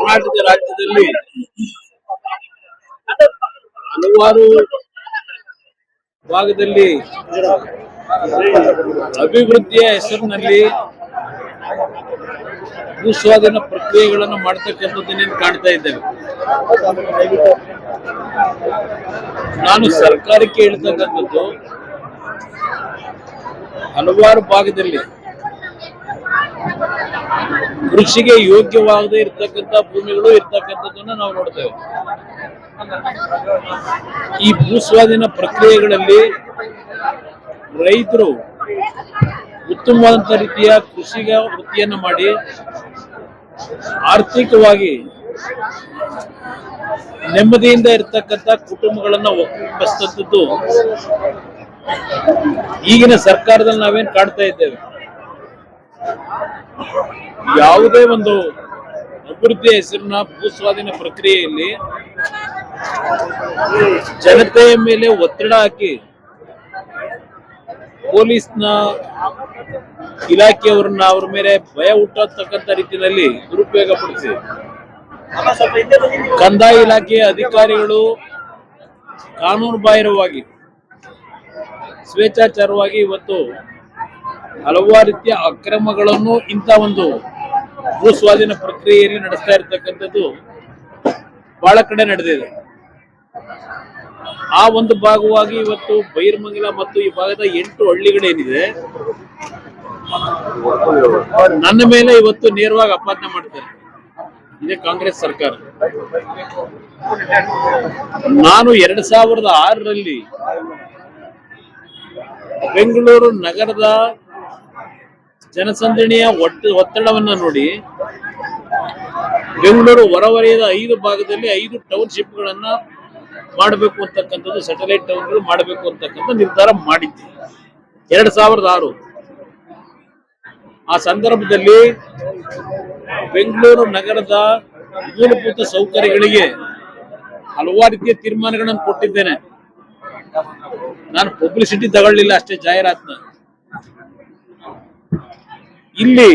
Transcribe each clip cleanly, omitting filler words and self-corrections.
ಕರ್ನಾಟಕ ರಾಜ್ಯದಲ್ಲಿ ಹಲವಾರು ಭಾಗದಲ್ಲಿ ಅಭಿವೃದ್ಧಿಯ ಹೆಸರಿನಲ್ಲಿ ಭೂಸ್ವಾಧೀನ ಪ್ರಕ್ರಿಯೆಗಳನ್ನು ಮಾಡ್ತಕ್ಕಂಥದ್ದನ್ನೇನು ಕಾಣ್ತಾ ಇದ್ದೇವೆ. ನಾನು ಸರ್ಕಾರಕ್ಕೆ ಹೇಳ್ತಕ್ಕಂಥದ್ದು, ಹಲವಾರು ಭಾಗದಲ್ಲಿ ಕೃಷಿಗೆ ಯೋಗ್ಯವಾಗದೇ ಇರತಕ್ಕಂಥ ಭೂಮಿಗಳು ಇರ್ತಕ್ಕಂಥದ್ದನ್ನು ನಾವು ನೋಡ್ತೇವೆ. ಈ ಭೂಸ್ವಾಧೀನ ಪ್ರಕ್ರಿಯೆಗಳಲ್ಲಿ ರೈತರು ಉತ್ತಮವಾದಂಥ ರೀತಿಯ ಕೃಷಿಗೆ ವೃತ್ತಿಯನ್ನು ಮಾಡಿ ಆರ್ಥಿಕವಾಗಿ ನೆಮ್ಮದಿಯಿಂದ ಇರತಕ್ಕಂಥ ಕುಟುಂಬಗಳನ್ನ ಒಕ್ಕೂಡಿಸ್ತಕ್ಕಂಥದ್ದು ಈಗಿನ ಸರ್ಕಾರದಲ್ಲಿ ನಾವೇನ್ ಕಾಡ್ತಾ ಇದ್ದೇವೆ. ಯಾವುದೇ ಒಂದು ಅಭಿವೃದ್ಧಿಯ ಹೆಸರಿನ ಭೂಸ್ವಾಧೀನ ಪ್ರಕ್ರಿಯೆಯಲ್ಲಿ ಜನತೆಯ ಮೇಲೆ ಒತ್ತಡ ಹಾಕಿ ಪೊಲೀಸ್ನ ಇಲಾಖೆಯವರನ್ನ ಅವ್ರ ಮೇಲೆ ಭಯ ಹುಟ್ಟತಕ್ಕಂಥ ರೀತಿಯಲ್ಲಿ ದುರುಪಯೋಗ ಪಡಿಸಿ ಕಂದಾಯ ಇಲಾಖೆಯ ಅಧಿಕಾರಿಗಳು ಕಾನೂನು ಬಾಹಿರವಾಗಿ ಸ್ವೇಚ್ಛಾಚಾರವಾಗಿ ಇವತ್ತು ಹಲವಾರು ರೀತಿಯ ಅಕ್ರಮಗಳನ್ನು ಇಂಥ ಒಂದು ಭೂಸ್ವಾಧೀನ ಪ್ರಕ್ರಿಯೆಯಲ್ಲಿ ನಡೆಸ್ತಾ ಇರತಕ್ಕಂಥದ್ದು ಬಹಳ ಕಡೆ ನಡೆದಿದೆ. ಆ ಒಂದು ಭಾಗವಾಗಿ ಇವತ್ತು ಬೈರ್ಮಂಗಲ ಮತ್ತು ಈ ಭಾಗದ 8 ಹಳ್ಳಿಗಳೇನಿದೆ ನನ್ನ ಮೇಲೆ ಇವತ್ತು ನೇರವಾಗಿ ಆಪಾದನೆ ಮಾಡ್ತಾರೆ. ಇದೇ ಕಾಂಗ್ರೆಸ್ ಸರ್ಕಾರ. ನಾನು 2006ರಲ್ಲಿ ಬೆಂಗಳೂರು ನಗರದ ಜನಸಂದಣಿಯ ಒತ್ತಡವನ್ನ ನೋಡಿ ಬೆಂಗಳೂರು ಹೊರವಲಯದ 5 ಭಾಗದಲ್ಲಿ 5 ಟೌನ್ಶಿಪ್ ಗಳನ್ನ ಮಾಡಬೇಕು ಅಂತಕ್ಕಂಥದ್ದು, ಸ್ಯಾಟಲೈಟ್ ಟೌನ್ಗಳು ಮಾಡಬೇಕು ಅಂತಕ್ಕಂಥ ನಿರ್ಧಾರ ಮಾಡಿದ್ದೆ 2006. ಆ ಸಂದರ್ಭದಲ್ಲಿ ಬೆಂಗಳೂರು ನಗರದ ಮೂಲಭೂತ ಸೌಕರ್ಯಗಳಿಗೆ ಹಲವಾರು ರೀತಿಯ ತೀರ್ಮಾನಗಳನ್ನು ಕೊಟ್ಟಿದ್ದೇನೆ. ನಾನು ಪಬ್ಲಿಸಿಟಿ ತಗೊಳ್ಳಿಲ್ಲ ಅಷ್ಟೇ, ಜಾಹೀರಾತನ್ನ. ಇಲ್ಲಿ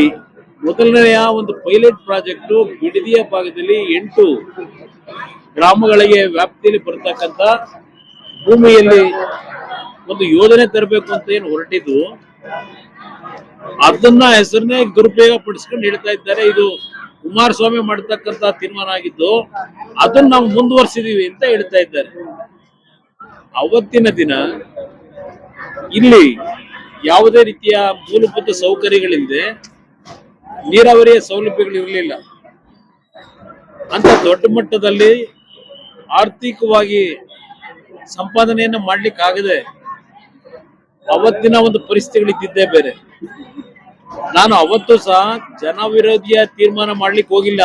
ಮೊದಲನೆಯ ಒಂದು ಪೈಲಟ್ ಪ್ರಾಜೆಕ್ಟ್ ಬಿಡದಿಯ ಭಾಗದಲ್ಲಿ 8 ಗ್ರಾಮಗಳಿಗೆ ವ್ಯಾಪ್ತಿಯಲ್ಲಿ ಬರ್ತಕ್ಕಂಥ ಭೂಮಿಯಲ್ಲಿ ಒಂದು ಯೋಜನೆ ತರಬೇಕು ಅಂತ ಏನು ಹೊರಟಿದ್ದು, ಅದನ್ನ ಹೆಸರನ್ನೇ ದುರುಪಯೋಗ ಪಡಿಸ್ಕೊಂಡು ಹೇಳ್ತಾ ಇದ್ದಾರೆ. ಇದು ಕುಮಾರಸ್ವಾಮಿ ಮಾಡತಕ್ಕಂತ ತೀರ್ಮಾನ ಆಗಿದ್ದು ಅದನ್ನ ನಾವು ಮುಂದುವರಿಸಿದೀವಿ ಅಂತ ಹೇಳ್ತಾ ಇದ್ದಾರೆ. ಅವತ್ತಿನ ದಿನ ಇಲ್ಲಿ ಯಾವುದೇ ರೀತಿಯ ಮೂಲಭೂತ ಸೌಕರ್ಯಗಳಿಲ್ಲದೆ ನೀರಾವರಿಯ ಸೌಲಭ್ಯಗಳಿರಲಿಲ್ಲ. ಅಂತ ದೊಡ್ಡ ಮಟ್ಟದಲ್ಲಿ ಆರ್ಥಿಕವಾಗಿ ಸಂಪಾದನೆಯನ್ನು ಮಾಡ್ಲಿಕ್ಕಾಗದೆ ಅವತ್ತಿನ ಒಂದು ಪರಿಸ್ಥಿತಿಗಳಿದ್ದಿದ್ದೇ ಬೇರೆ. ನಾನು ಅವತ್ತು ಸಹ ಜನ ವಿರೋಧಿಯ ತೀರ್ಮಾನ ಮಾಡ್ಲಿಕ್ಕೆ ಹೋಗಿಲ್ಲ.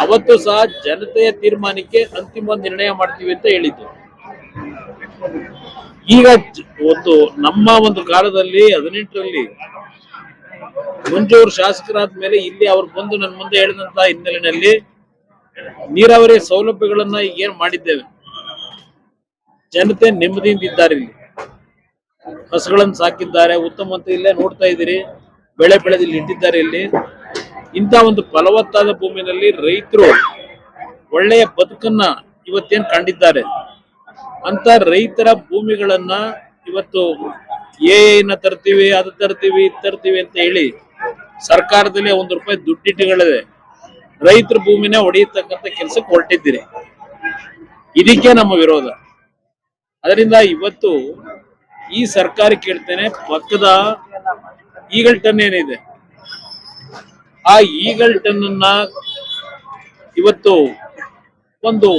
ಅವತ್ತು ಸಹ ಜನತೆಯ ತೀರ್ಮಾನಕ್ಕೆ ಅಂತಿಮ ನಿರ್ಣಯ ಮಾಡ್ತೀವಿ ಅಂತ ಹೇಳಿದ್ದು. ಈಗ ಒಂದು ನಮ್ಮ ಒಂದು ಕಾಲದಲ್ಲಿ 18ರಲ್ಲಿ ಮಂಜೂರು ಶಾಸಕರಾದ ಮೇಲೆ ಇಲ್ಲಿ ಅವ್ರು ಬಂದು ನನ್ನ ಮುಂದೆ ಹೇಳಿದಂತ ಹಿನ್ನೆಲೆಯಲ್ಲಿ ನೀರಾವರಿ ಸೌಲಭ್ಯಗಳನ್ನ ಏನ್ ಮಾಡಿದ್ದೇವೆ. ಜನತೆ ನೆಮ್ಮದಿಯಿಂದ ಇದ್ದಾರೆ. ಇಲ್ಲಿ ಹಸುಗಳನ್ನು ಸಾಕಿದ್ದಾರೆ, ಉತ್ತಮ ಅಂತ ಇಲ್ಲೇ ನೋಡ್ತಾ ಇದ್ದೀರಿ, ಬೆಳೆ ಬೆಳೆದಿಲ್ಲಿ ಇಟ್ಟಿದ್ದಾರೆ. ಇಲ್ಲಿ ಇಂಥ ಒಂದು ಫಲವತ್ತಾದ ಭೂಮಿನಲ್ಲಿ ರೈತರು ಒಳ್ಳೆಯ ಬದುಕನ್ನ ಇವತ್ತೇನ್ ಕಂಡಿದ್ದಾರೆ. ಅಂತ ರೈತರ ಭೂಮಿಗಳನ್ನ ಇವತ್ತು ಏನ ತರ್ತೀವಿ, ಅದು ತರ್ತೀವಿ, ಇದು ತರ್ತೀವಿ ಅಂತ ಹೇಳಿ ಸರ್ಕಾರದಲ್ಲಿ ₹1 ದುಡ್ಡಿಟ್ಟುಗಳಿದೆ. ರೈತರ ಭೂಮಿನ ಹೊಡೆಯತಕ್ಕಂಥ ಕೆಲಸಕ್ಕೆ ಹೊರಟಿದ್ದೀರಿ. ಇದಕ್ಕೆ ನಮ್ಮ ವಿರೋಧ. ಅದರಿಂದ ಇವತ್ತು ಈ ಸರ್ಕಾರ ಕೇಳ್ತೇನೆ, ಪಕ್ಕದ ಈಗಲ್ಟನ್ ಏನಿದೆ ಆ ಈಗಲ್ಟನ್ ಅನ್ನ ಇವತ್ತು ಒಂದು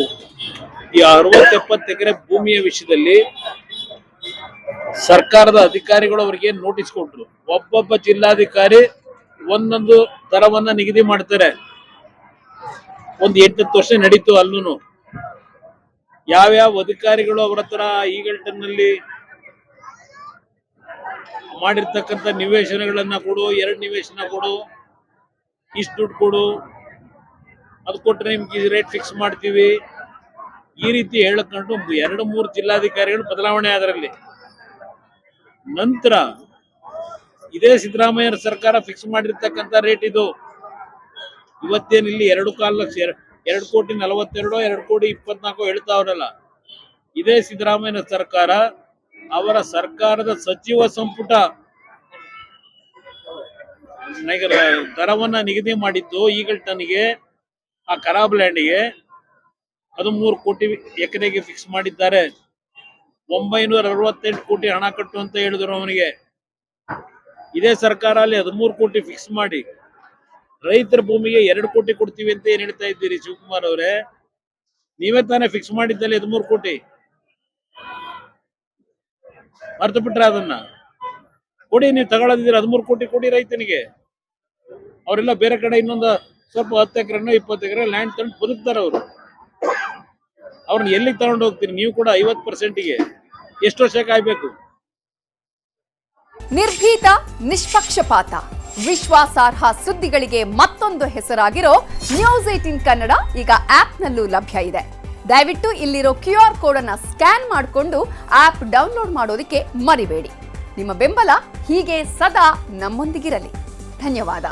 ಈ 60-70 ಎಕರೆ ಭೂಮಿಯ ವಿಷಯದಲ್ಲಿ ಸರ್ಕಾರದ ಅಧಿಕಾರಿಗಳು ಅವರಿಗೆ ನೋಟಿಸ್ ಕೊಟ್ರು. ಒಬ್ಬೊಬ್ಬ ಜಿಲ್ಲಾಧಿಕಾರಿ ಒಂದೊಂದು ದರವನ್ನ ನಿಗದಿ ಮಾಡ್ತಾರೆ. ಒಂದು 8-10 ವರ್ಷ ನಡೀತು. ಅಲ್ಲೂ ಯಾವ್ಯಾವ ಅಧಿಕಾರಿಗಳು ಅವರ ಹತ್ರ ಈಗಲ್ಟನ್ ನಲ್ಲಿ ಮಾಡಿರ್ತಕ್ಕಂಥ ನಿವೇಶನಗಳನ್ನ ಕೊಡು, 2 ನಿವೇಶನ ಕೊಡು, ಇಷ್ಟು ದುಡ್ಡು ಕೊಡು, ಅದು ಕೊಟ್ರೆ ನಿಮ್ಗೆ ರೇಟ್ ಫಿಕ್ಸ್ ಮಾಡ್ತೀವಿ, ಈ ರೀತಿ ಹೇಳಕೊಂಡು 2-3 ಜಿಲ್ಲಾಧಿಕಾರಿಗಳು ಬದಲಾವಣೆ ಅದರಲ್ಲಿ. ನಂತರ ಇದೇ ಸಿದ್ದರಾಮಯ್ಯ ಸರ್ಕಾರ ಫಿಕ್ಸ್ ಮಾಡಿರ್ತಕ್ಕಂಥ ರೇಟ್ ಇದು. ಇವತ್ತೇನು ಇಲ್ಲಿ 2.25 ಲಕ್ಷ 2,42 2,24 ಹೇಳ್ತಾವ್ರಲ್ಲ, ಇದೇ ಸಿದ್ದರಾಮಯ್ಯ ಸರ್ಕಾರ ಅವರ ಸರ್ಕಾರದ ಸಚಿವ ಸಂಪುಟ ದರವನ್ನ ನಿಗದಿ ಮಾಡಿದ್ದು ಈಗಲ್ಟನ್ಗೆ ಆ ಖರಾಬ್ ಲ್ಯಾಂಡ್ಗೆ 13 ಕೋಟಿ ಎಕರೆಗೆ ಫಿಕ್ಸ್ ಮಾಡಿದ್ದಾರೆ. 968 ಕೋಟಿ ಹಣ ಕಟ್ಟು ಅಂತ ಹೇಳಿದ್ರು ಅವನಿಗೆ. ಇದೇ ಸರ್ಕಾರ ಅಲ್ಲಿ 13 ಕೋಟಿ ಫಿಕ್ಸ್ ಮಾಡಿ ರೈತರ ಭೂಮಿಗೆ 2 ಕೋಟಿ ಕೊಡ್ತೀವಿ ಅಂತ ಏನ್ ಹೇಳ್ತಾ ಇದ್ದೀರಿ ಶಿವಕುಮಾರ್ ಅವರೇ? ನೀವೇ ತಾನೇ ಫಿಕ್ಸ್ ಮಾಡಿದ್ದಲ್ಲಿ 13 ಕೋಟಿ, ಮರ್ತು ಬಿಟ್ರೆ ಅದನ್ನ ಕೊಡಿ. ನೀವು ತಗೊಳ್ಳೋದಿದ್ರೆ 13 ಕೋಟಿ ಕೊಡಿ ರೈತನಿಗೆ. ಅವರೆಲ್ಲ ಬೇರೆ ಕಡೆ ಇನ್ನೊಂದು ಸ್ವಲ್ಪ 10 ಎಕರೆನೋ 20 ಎಕರೆ ಲ್ಯಾಂಡ್ ತಗೊಂಡು ಬದುಕ್ತಾರೆ ಅವರು. ಅವ್ರನ್ನ ಎಲ್ಲಿಗೆ ತಗೊಂಡು ಹೋಗ್ತೀರಿ? ನೀವು ಕೂಡ 50%ಗೆ ಎಷ್ಟು ವರ್ಷ ಕಾಯ್ಬೇಕು? ನಿರ್ಭೀತ, ನಿಷ್ಪಕ್ಷಪಾತ, ವಿಶ್ವಾಸಾರ್ಹ ಸುದ್ದಿಗಳಿಗೆ ಮತ್ತೊಂದು ಹೆಸರಾಗಿರೋ ನ್ಯೂಸ್ 18 ಕನ್ನಡ ಈಗ ಆಪ್ನಲ್ಲೂ ಲಭ್ಯ ಇದೆ. ದಯವಿಟ್ಟು ಇಲ್ಲಿರೋ QR ಕೋಡ್ ಅನ್ನ ಸ್ಕ್ಯಾನ್ ಮಾಡಿಕೊಂಡು ಆಪ್ ಡೌನ್ಲೋಡ್ ಮಾಡೋದಕ್ಕೆ ಮರಿಬೇಡಿ. ನಿಮ್ಮ ಬೆಂಬಲ ಹೀಗೆ ಸದಾ ನಮ್ಮೊಂದಿಗಿರಲಿ. ಧನ್ಯವಾದ.